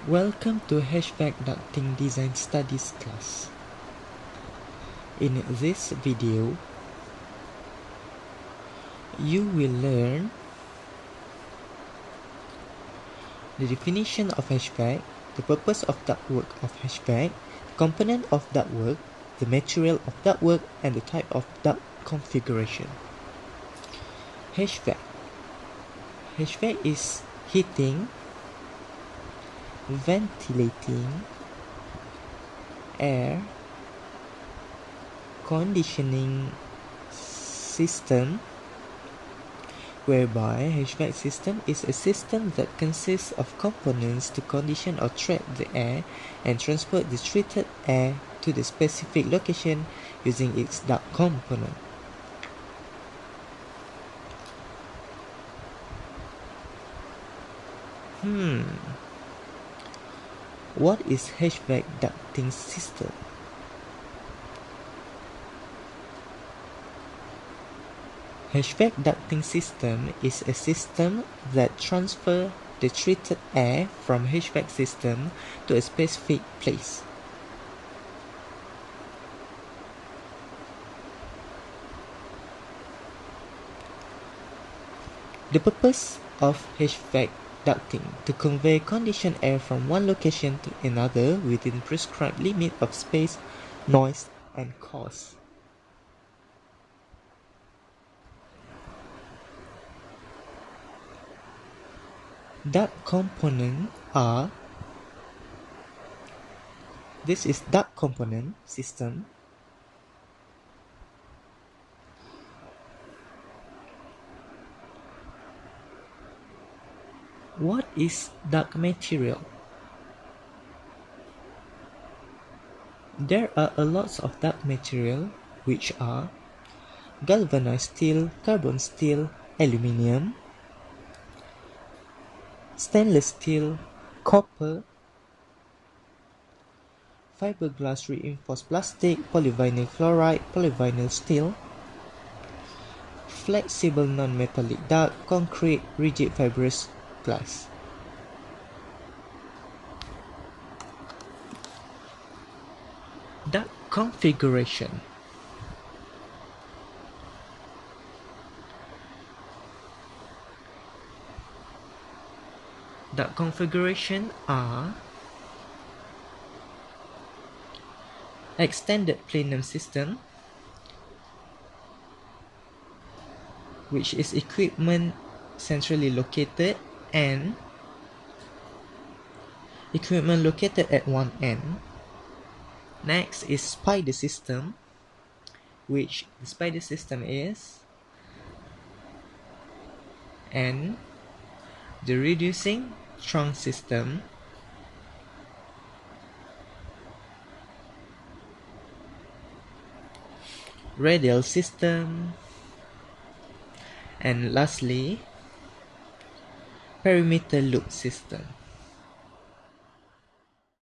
Welcome to HVAC Ducting Design Studies class. In this video, you will learn the definition of HVAC, the purpose of ductwork of HVAC, the component of ductwork, the material of ductwork, and the type of duct configuration. HVAC is heating, ventilating, air conditioning system, whereby HVAC system is a system that consists of components to condition or trap the air and transport the treated air to the specific location using its duct component. What is HVAC ducting system? HVAC ducting system is a system that transfers the treated air from HVAC system to a specific place. The purpose of HVAC ducting to convey conditioned air from one location to another within prescribed limit of space, noise, and cost. Duct components are: this is duct component system. What is duct material? There are a lot of duct material, which are galvanized steel, carbon steel, aluminium, stainless steel, copper, fiberglass reinforced plastic, polyvinyl chloride, polyvinyl steel, flexible non-metallic duct, concrete, rigid fibrous glass. Duct configuration. Duct configuration are: extended plenum system, which is equipment centrally located and equipment located at one end. Next is spider system, which the spider system is, and the reducing trunk system, radial system, and lastly, perimeter loop system.